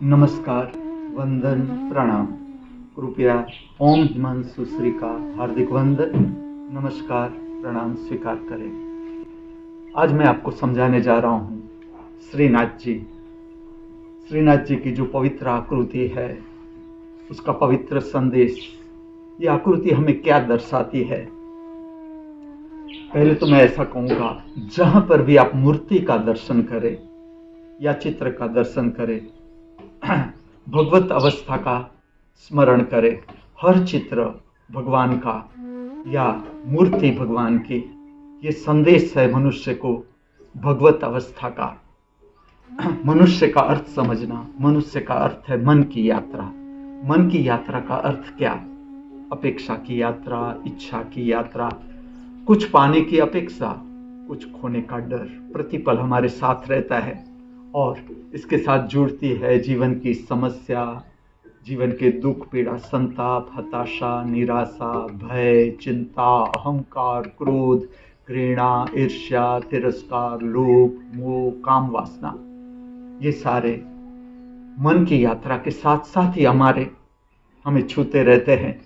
नमस्कार, वंदन, प्रणाम। कृपया ओम हिमांशु श्री का हार्दिक वंदन, नमस्कार, प्रणाम स्वीकार करें। आज मैं आपको समझाने जा रहा हूँ श्रीनाथ जी। श्रीनाथ जी की जो पवित्र आकृति है, उसका पवित्र संदेश। ये आकृति हमें क्या दर्शाती है? पहले तो मैं ऐसा कहूँगा, जहाँ पर भी आप मूर्ति का दर्शन करें या चित्र का दर्शन करें, भगवत अवस्था का स्मरण करें। हर चित्र भगवान का या मूर्ति भगवान की, ये संदेश है मनुष्य को भगवत अवस्था का। मनुष्य का अर्थ समझना। मनुष्य का अर्थ है मन की यात्रा। मन की यात्रा का अर्थ क्या? अपेक्षा की यात्रा, इच्छा की यात्रा, कुछ पाने की अपेक्षा, कुछ खोने का डर प्रतिपल हमारे साथ रहता है। और इसके साथ जुड़ती है जीवन की समस्या, जीवन के दुख, पीड़ा, संताप, हताशा, निराशा, भय, चिंता, अहंकार, क्रोध, घृणा, ईर्ष्या, तिरस्कार, लोभ, मोह, काम वासना। ये सारे मन की यात्रा के साथ साथ ही हमें छूते रहते हैं।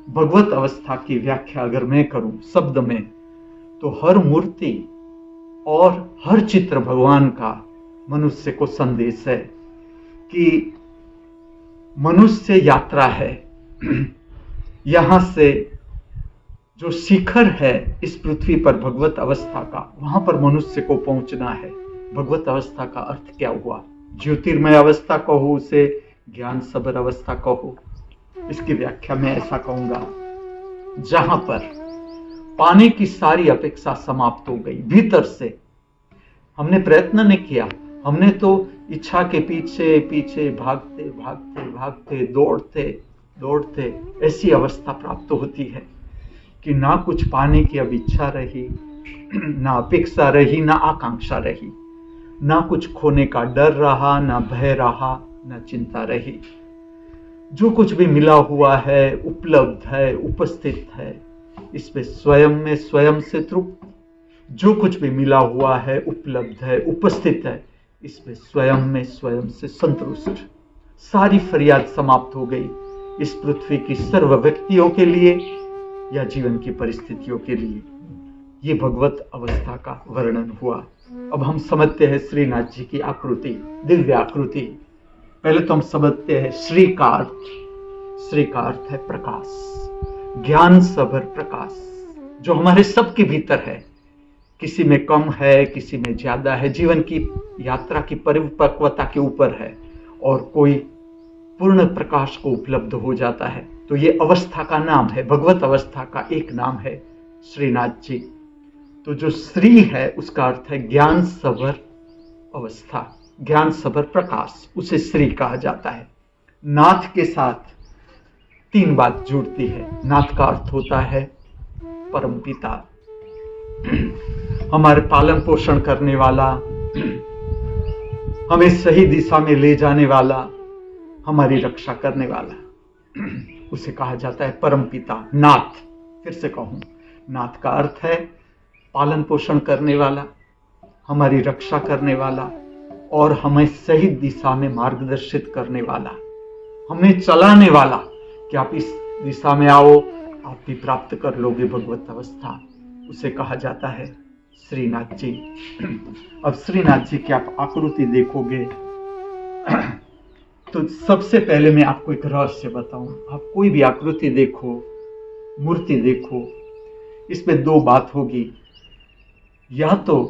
भगवत अवस्था की व्याख्या अगर मैं करूं शब्द में, तो हर मूर्ति और हर चित्र भगवान का मनुष्य को संदेश है कि मनुष्य यात्रा है। यहां से जो शिखर है इस पृथ्वी पर भगवत अवस्था का, वहां पर मनुष्य को पहुंचना है। भगवत अवस्था का अर्थ क्या हुआ? ज्योतिर्मय अवस्था कहो, उसे ज्ञान सबर अवस्था कहो। इसकी व्याख्या मैं ऐसा कहूंगा, जहां पर पाने की सारी अपेक्षा समाप्त हो गई। भीतर से हमने प्रयत्न नहीं किया, हमने तो इच्छा के पीछे पीछे भागते भागते भागते दौड़ते ऐसी अवस्था प्राप्त होती है कि ना कुछ पाने की अब इच्छा रही, ना अपेक्षा रही, ना आकांक्षा रही, ना कुछ खोने का डर रहा, ना भय रहा, ना चिंता रही। जो कुछ भी मिला हुआ है, उपलब्ध है, उपस्थित है, इसमें स्वयं में स्वयं से तृप्त। जो कुछ भी मिला हुआ है, उपलब्ध है, उपस्थित है, इसमें स्वयं में स्वयं से संतुष्ट। सारी फरियाद समाप्त हो गई इस पृथ्वी की सर्व व्यक्तियों के लिए या जीवन की परिस्थितियों के लिए। ये भगवत अवस्था का वर्णन हुआ। अब हम समझते हैं श्रीनाथ जी की आकृति, दिव्य आकृति। पहले तो हम समझते हैं श्री का अर्थ। श्री का अर्थ है प्रकाश, ज्ञान सबर प्रकाश, जो हमारे सबके भीतर है। किसी में कम है, किसी में ज्यादा है, जीवन की यात्रा की परिपक्वता के ऊपर है, और कोई पूर्ण प्रकाश को उपलब्ध हो जाता है। तो ये अवस्था का नाम है, भगवत अवस्था का एक नाम है श्रीनाथ जी। तो जो श्री है उसका अर्थ है ज्ञान सबर अवस्था, ज्ञान सबर प्रकाश, उसे श्री कहा जाता है। नाथ के साथ तीन बात जुड़ती है। नाथ का अर्थ होता है परमपिता, हमारे पालन पोषण करने वाला, हमें सही दिशा में ले जाने वाला, हमारी रक्षा करने वाला, उसे कहा जाता है परमपिता, नाथ। फिर से कहूं, नाथ का अर्थ है पालन पोषण करने वाला, हमारी रक्षा करने वाला, और हमें सही दिशा में मार्गदर्शित करने वाला, हमें चलाने वाला कि आप इस दिशा में आओ, आप भी प्राप्त कर लोगे भगवत अवस्था। उसे कहा जाता है श्रीनाथ जी। अब श्रीनाथ जी की आप आकृति देखोगे तो सबसे पहले मैं आपको एक रहस्य बताऊं। आप कोई भी आकृति देखो, मूर्ति देखो, इसमें दो बात होगी। या तो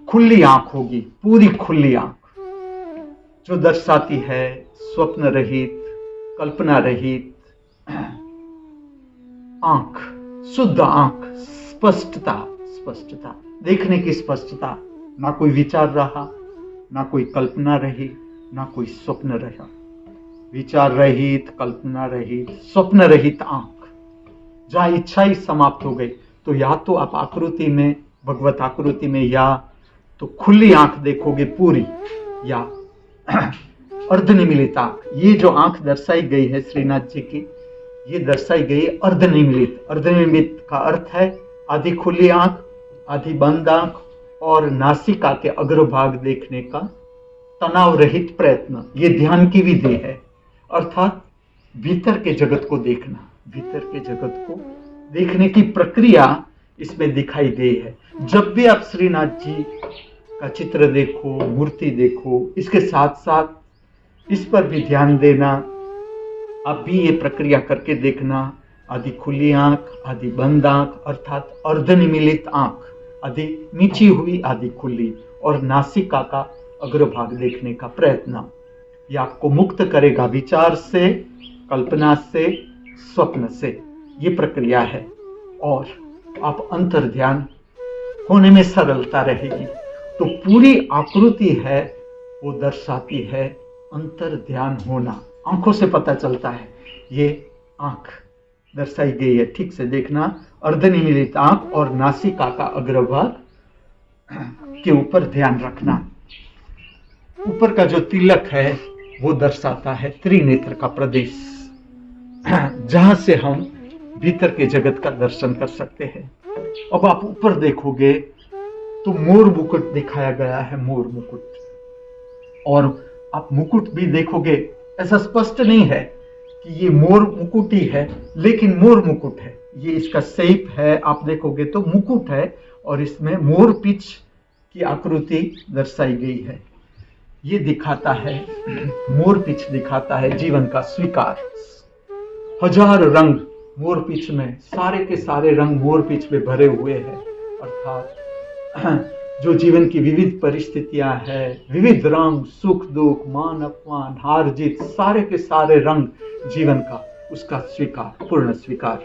खुली आंख होगी, पूरी खुली आंख, जो दर्शाती है स्वप्न रहित, कल्पना रहित आंख, शुद्ध आंख, स्पष्टता, देखने की स्पष्टता। ना कोई विचार रहा, ना कोई कल्पना रही, ना कोई स्वप्न रहा। विचार रहित, कल्पना रहित, स्वप्न रहित आंख, जहां इच्छा ही समाप्त हो गई। तो या तो आप आकृति में, भगवत आकृति में, या तो खुली आंख देखोगे पूरी, या अर्धनिमीलित आंख। ये जो आंख दर्शाई गई है श्रीनाथ जी की, ये दर्शाई गई अर्धनिमीलित। अर्धनिमीलित का अर्थ है आधी खुली आंख, आधी बंद आंख, और नासिका के अग्रभाग देखने का तनाव रहित प्रयत्न, ये ध्यान की विधि है। अर्थात भीतर के जगत को देखना, भीतर के जगत को देखने की प्रक्रिया इसमें दिखाई गई है। जब भी आप श्रीनाथ जी का चित्र देखो, मूर्ति देखो, इसके साथ साथ इस पर भी ध्यान देना। आप भी ये प्रक्रिया करके देखना, आधी खुली आंख, आधी बंद आंख, अर्थात अर्धनिमीलित आंख, आधी नीची हुई, आधी खुली, और नासिका का अग्रभाग देखने का प्रयत्न। यह आपको मुक्त करेगा विचार से, कल्पना से, स्वप्न से। ये प्रक्रिया है और आप अंतर ध्यान होने में सरलता रहेगी। तो पूरी आकृति है वो दर्शाती है अंतर ध्यान होना। आंखों से पता चलता है, ये आंख दर्शाई गई है, ठीक से देखना, अर्धनिमीलित आंख और नासिका का अग्रभाग के ऊपर ध्यान रखना। ऊपर का जो तिलक है वो दर्शाता है त्रिनेत्र का प्रदेश, जहां से हम भीतर के जगत का दर्शन कर सकते हैं। अब आप ऊपर देखोगे तो मोर मुकुट दिखाया गया है, मोर मुकुट। और आप मुकुट भी देखोगे, ऐसा स्पष्ट नहीं है कि ये मोर मुकुट ही है, लेकिन मोर मुकुट है, ये इसका शेप है। आप देखोगे तो मुकुट है और इसमें मोर पिच की आकृति दर्शाई गई है। ये दिखाता है, मोर पिच दिखाता है जीवन का स्वीकार। हजार रंग मोर पिच में, सारे के सारे रंग मोर पिच में भरे हुए हैं। अर्थात जो जीवन की विविध परिस्थितियां हैं, विविध रंग, सुख दुख, मान अपमान, हार जीत, सारे के सारे रंग जीवन का, उसका स्वीकार, पूर्ण स्वीकार।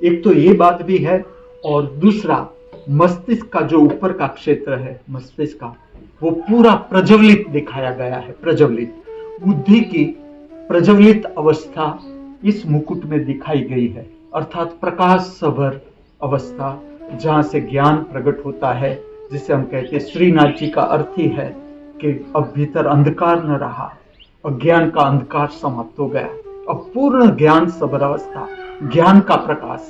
एक तो ये बात भी है, और दूसरा मस्तिष्क का जो ऊपर का क्षेत्र है, मस्तिष्क का, वो पूरा प्रज्वलित दिखाया गया है। प्रज्वलित बुद्धि की प्रज्वलित अवस्था इस मुकुट में दिखाई गई है। अर्थात प्रकाश सभर अवस्था, जहां से ज्ञान प्रकट होता है, जिसे हम कहते हैं श्रीनाथ जी का अर्थ ही है कि अब भीतर अंधकार न रहा, अज्ञान का अंधकार समाप्त हो गया, अब पूर्ण ज्ञान सभर अवस्था, ज्ञान का प्रकाश।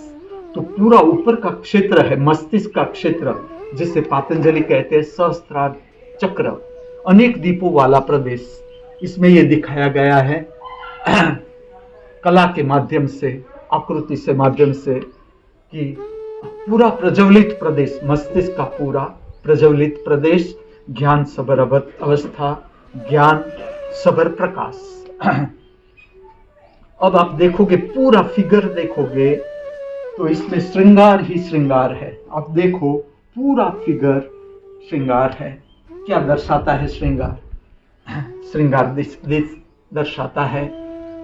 तो पूरा ऊपर का क्षेत्र है मस्तिष्क का क्षेत्र, जिसे पातंजलि कहते हैं सहस्त्रार चक्र, अनेक दीपों वाला प्रदेश। इसमें यह दिखाया गया है कला के माध्यम से, आकृति से माध्यम से, कि पूरा प्रज्वलित प्रदेश, मस्तिष्क का पूरा प्रज्वलित प्रदेश, ज्ञान सबर अवस्था, ज्ञान सबर प्रकाश। अब आप देखोगे, पूरा फिगर देखोगे तो इसमें श्रृंगार ही श्रृंगार है। आप देखो, पूरा फिगर श्रृंगार है। क्या दर्शाता है श्रृंगार? श्रृंगार दर्शाता है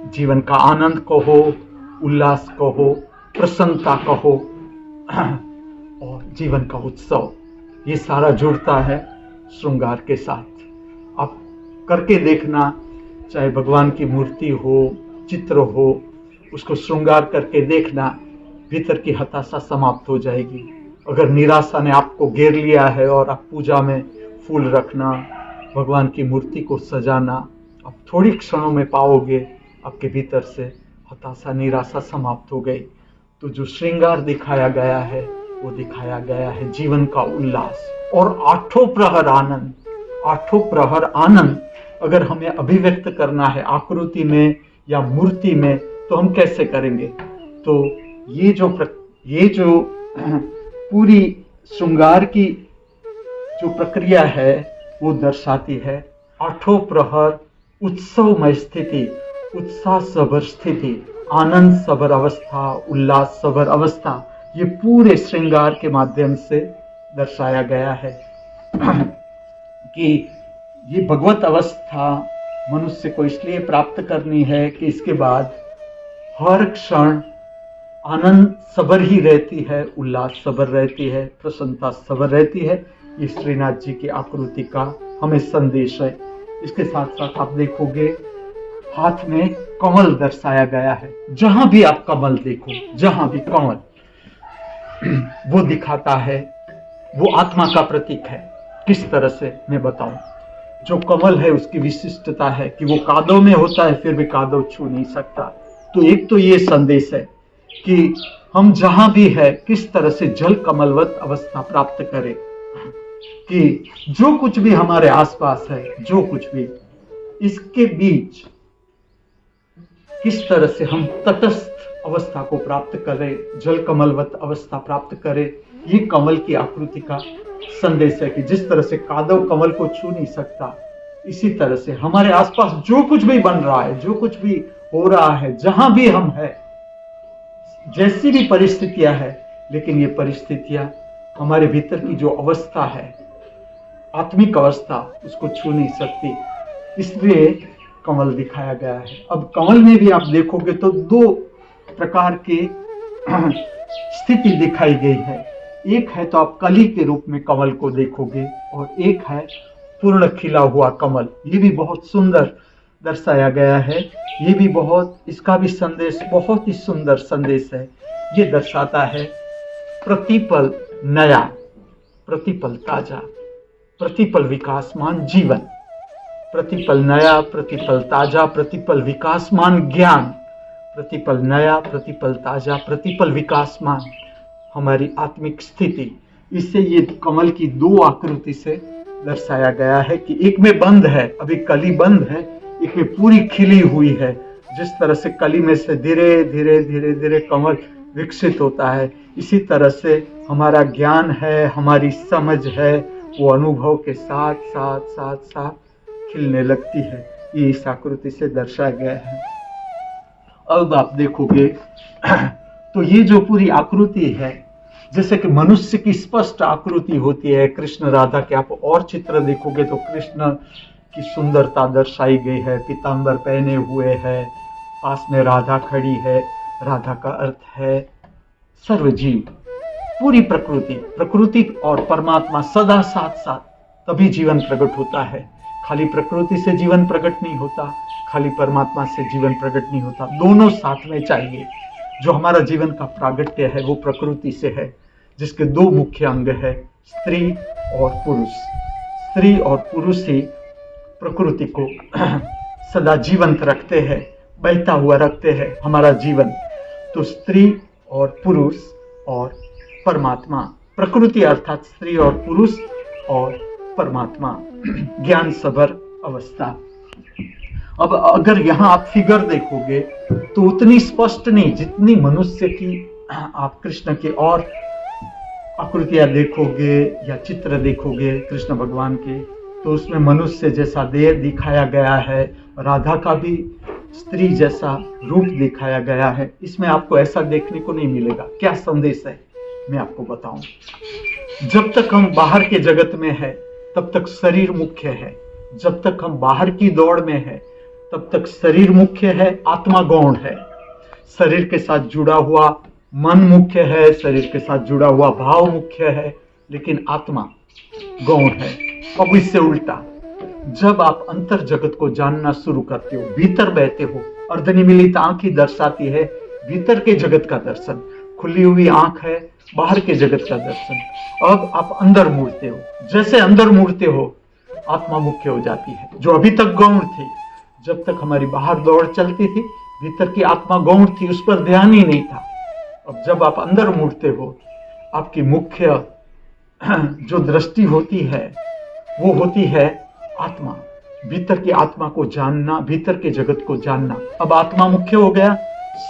जीवन का आनंद कहो, उल्लास कहो, प्रसन्नता कहो, और जीवन का उत्सव। ये सारा जुड़ता है श्रृंगार के साथ। आप करके देखना, चाहे भगवान की मूर्ति हो, चित्र हो, उसको श्रृंगार करके देखना, भीतर की हताशा समाप्त हो जाएगी। अगर निराशा ने आपको घेर लिया है और आप पूजा में फूल रखना, भगवान की मूर्ति को सजाना, आप थोड़ी क्षणों में पाओगे आपके भीतर से हताशा, निराशा समाप्त हो गई। तो जो श्रृंगार दिखाया गया है वो दिखाया गया है जीवन का उल्लास और आठों प्रहर आनंद। आठों प्रहर आनंद अगर हमें अभिव्यक्त करना है आकृति में या मूर्ति में, तो हम कैसे करेंगे? तो ये जो पूरी श्रृंगार की जो प्रक्रिया है वो दर्शाती है आठों प्रहर उत्सवमय स्थिति, उत्साह सबर स्थिति, आनंद सबर अवस्था, उल्लास सबर अवस्था। ये पूरे श्रृंगार के माध्यम से दर्शाया गया है कि ये भगवत अवस्था मनुष्य को इसलिए प्राप्त करनी है कि इसके बाद हर क्षण आनंद सबर ही रहती है, उल्लास सबर रहती है, प्रसन्नता सबर रहती है। ये श्रीनाथ जी की आकृति का हमें संदेश है। इसके साथ साथ आप देखोगे हाथ में कमल दर्शाया गया है। जहां भी आप कमल देखो, जहां भी कमल, वो दिखाता है, वो आत्मा का प्रतीक है। किस तरह से मैं बताऊं? जो कमल है उसकी विशिष्टता है कि वो कादव में होता है, फिर भी कादव छू नहीं सकता। तो एक तो ये संदेश है कि हम जहां भी है किस तरह से जल कमलवत अवस्था प्राप्त करें, कि जो कुछ भी हमारे आसपास है, जो कुछ भी इसके बीच किस तरह से हम तटस्थ अवस्था को प्राप्त करें, जल कमलवत अवस्था प्राप्त करें, ये कमल की आकृति का संदेश है कि जिस तरह से कादव कमल को छू नहीं सकता, इसी तरह से हमारे आसपास जो कुछ भी बन रहा है, जो कुछ भी हो रहा है, जहां भी हम हैं, जैसी भी परिस्थितियां हैं, लेकिन ये परिस्थितियां हमारे भीतर की जो अवस्था है, आत्मिक अवस्था, उसको छू नहीं सकती। इसलिए कमल दिखाया गया है। अब कमल में भी आप देखोगे तो दो प्रकार की स्थिति दिखाई गई है। एक है तो आप कली के रूप में कमल को देखोगे, और एक है पूर्ण खिला हुआ कमल। ये भी बहुत सुंदर दर्शाया गया है। ये भी इसका भी संदेश बहुत ही सुंदर संदेश है। ये दर्शाता है प्रतिपल नया, प्रतिपल ताजा, प्रतिपल विकासमान जीवन, प्रतिपल नया, प्रतिपल ताजा, प्रतिपल विकासमान ज्ञान, प्रतिपल नया, प्रतिपल ताजा, प्रतिपल विकासमान हमारी आत्मिक स्थिति। इससे ये कमल की दो आकृति से दर्शाया गया है कि एक में बंद है, अभी कली बंद है, एक में पूरी खिली हुई है। जिस तरह से कली में से धीरे धीरे धीरे धीरे कमल विकसित होता है, इसी तरह से हमारा ज्ञान है, हमारी समझ है, वो अनुभव के साथ साथ साथ साथ खिलने लगती है। ये इस आकृति से दर्शाया गया है। अब आप देखोगे तो ये जो पूरी आकृति है, जैसे कि मनुष्य की स्पष्ट आकृति होती है कृष्ण राधा के, आप और चित्र देखोगे तो कृष्ण की सुंदरता दर्शाई गई है। पीतांबर पहने हुए है, पास में राधा खड़ी है। राधा का अर्थ है सर्वजीव, पूरी प्रकृति और परमात्मा सदा साथ साथ, तभी जीवन प्रकट होता है। खाली प्रकृति से जीवन प्रकट नहीं होता, खाली परमात्मा से जीवन प्रकट नहीं होता, दोनों साथ में चाहिए। जो हमारा जीवन का प्रागट्य है वो प्रकृति से है, जिसके दो मुख्य अंग है, स्त्री और पुरुष। स्त्री और पुरुष ही प्रकृति को सदा जीवंत रखते हैं, बहता हुआ रखते हैं हमारा जीवन। तो स्त्री और पुरुष और परमात्मा, प्रकृति अर्थात स्त्री और पुरुष और परमात्मा, ज्ञान सबर अवस्था। अब अगर यहाँ आप फिगर देखोगे तो उतनी स्पष्ट नहीं जितनी मनुष्य की आप कृष्ण के और आकृतियां देखोगे या चित्र देखोगे कृष्ण भगवान के, तो उसमें मनुष्य जैसा देह दिखाया गया है, राधा का भी स्त्री जैसा रूप दिखाया गया है। इसमें आपको ऐसा देखने को नहीं मिलेगा। क्या संदेश है मैं आपको बताऊं। जब तक हम बाहर के जगत में है तब तक शरीर मुख्य है, जब तक हम बाहर की दौड़ में है तब तक शरीर मुख्य है, आत्मा गौण है। शरीर के साथ जुड़ा हुआ मन मुख्य है, शरीर के साथ जुड़ा हुआ भाव मुख्य है, लेकिन आत्मा गौण है। अब इससे उल्टा, जब आप अंतर जगत को जानना शुरू करते हो, भीतर बहते हो, अर्धनिमीलित आंख ही दर्शाती है भीतर के जगत का दर्शन, खुली हुई आंख है बाहर के जगत का दर्शन। अब आप अंदर मुड़ते हो, जैसे अंदर मुड़ते हो आत्मा मुख्य हो जाती है, जो अभी तक गौण थी। जब तक हमारी बाहर दौड़ चलती थी, भीतर की आत्मा गौण थी, उस पर ध्यान ही नहीं था। अब जब आप अंदर मुड़ते हो, आपकी मुख्य जो दृष्टि होती है वो होती है आत्मा, भीतर की आत्मा को जानना, भीतर के जगत को जानना। अब आत्मा मुख्य हो गया,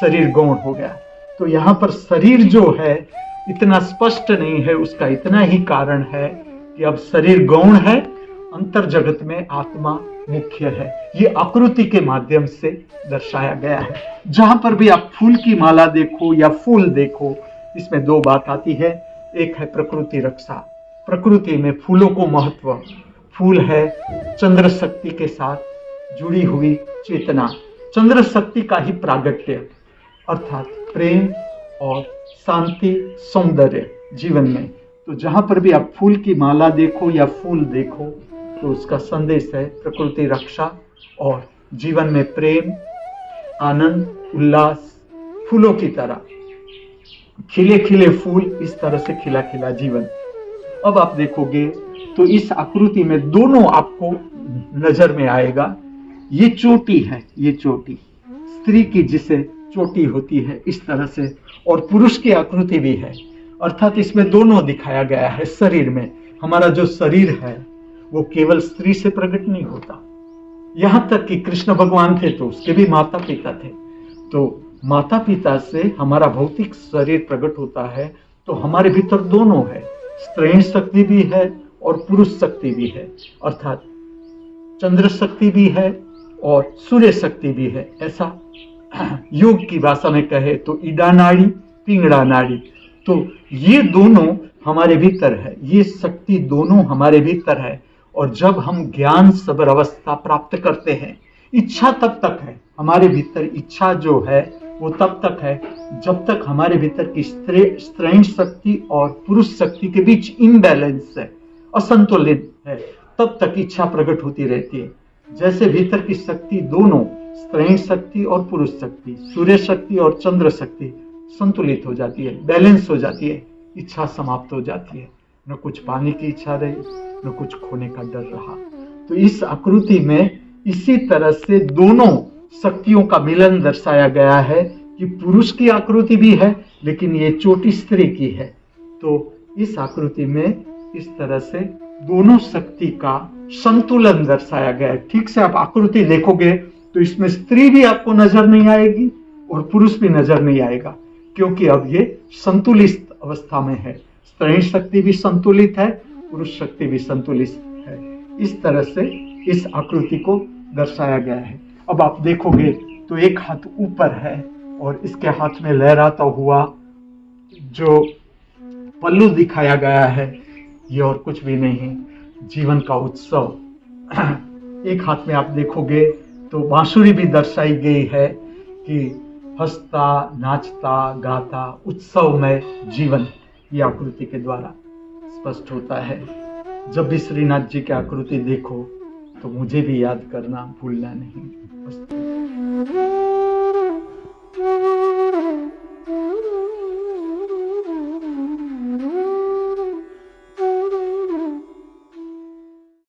शरीर गौण हो गया। तो यहाँ पर शरीर जो है इतना स्पष्ट नहीं है, उसका इतना ही कारण है कि अब शरीर गौण है, अंतर जगत में आत्मा मुख्य है। ये आकृति के माध्यम से दर्शाया गया है। जहां पर भी आप फूल की माला देखो या फूल देखो, इसमें दो बात आती है। एक है प्रकृति रक्षा, प्रकृति में फूलों को महत्व। फूल है चंद्र शक्ति के साथ जुड़ी हुई चेतना, चंद्र शक्ति का ही प्रागट्य, अर्थात प्रेम और शांति, सौंदर्य जीवन में। तो जहां पर भी आप फूल की माला देखो या फूल देखो, तो उसका संदेश है प्रकृति रक्षा और जीवन में प्रेम, आनंद, उल्लास। फूलों की तरह खिले खिले फूल, इस तरह से खिला खिला जीवन। अब आप देखोगे तो इस आकृति में दोनों आपको नजर में आएगा। ये चोटी है, ये चोटी स्त्री की जिसे चोटी होती है इस तरह से, और पुरुष की आकृति भी है, अर्थात इसमें दोनों दिखाया गया है। शरीर में हमारा जो शरीर है वो केवल स्त्री से प्रकट नहीं होता, यहां तक कि कृष्ण भगवान थे तो उसके भी माता पिता थे। तो माता पिता से हमारा भौतिक शरीर प्रकट होता है, तो हमारे भीतर दोनों है, स्त्री शक्ति भी है और पुरुष शक्ति भी है, अर्थात चंद्र शक्ति भी है और सूर्य शक्ति भी है। ऐसा योग की भाषा में कहे तो ईडा नाड़ी, पिंगड़ा नाड़ी। तो ये दोनों हमारे भीतर है, ये शक्ति दोनों हमारे भीतर है। और जब हम ज्ञान सबर अवस्था प्राप्त करते हैं, इच्छा तब तक है हमारे भीतर, इच्छा जो है वो तब तक है जब तक हमारे भीतर की स्त्री शक्ति और पुरुष शक्ति के बीच इम्बैलेंस है, असंतुलित है, तब तक इच्छा प्रकट होती रहती है। जैसे भीतर की शक्ति दोनों, स्त्री शक्ति और पुरुष शक्ति, सूर्य शक्ति और चंद्र शक्ति संतुलित हो जाती है, बैलेंस हो जाती है, इच्छा समाप्त हो जाती है। न कुछ पाने की इच्छा रही, न कुछ खोने का डर रहा। तो इस आकृति में इसी तरह से दोनों शक्तियों का मिलन दर्शाया गया है कि पुरुष की आकृति भी है लेकिन ये चोटी स्त्री की है। तो इस आकृति में इस तरह से दोनों शक्ति का संतुलन दर्शाया गया है। ठीक से आप आकृति देखोगे तो इसमें स्त्री भी आपको नजर नहीं आएगी और पुरुष भी नजर नहीं आएगा, क्योंकि अब ये संतुलित अवस्था में है। स्त्री शक्ति भी संतुलित है, पुरुष शक्ति भी संतुलित है। इस तरह से इस आकृति को दर्शाया गया है। अब आप देखोगे तो एक हाथ ऊपर है और इसके हाथ में लहराता हुआ जो पल्लू दिखाया गया है, ये और कुछ भी नहीं, जीवन का उत्सव। एक हाथ में आप देखोगे तो बांसुरी भी दर्शाई गई है कि हंसता, नाचता, गाता, उत्सव में जीवन, ये आकृति के द्वारा स्पष्ट होता है। जब भी श्रीनाथ जी की आकृति देखो तो मुझे भी याद करना भूलना नहीं।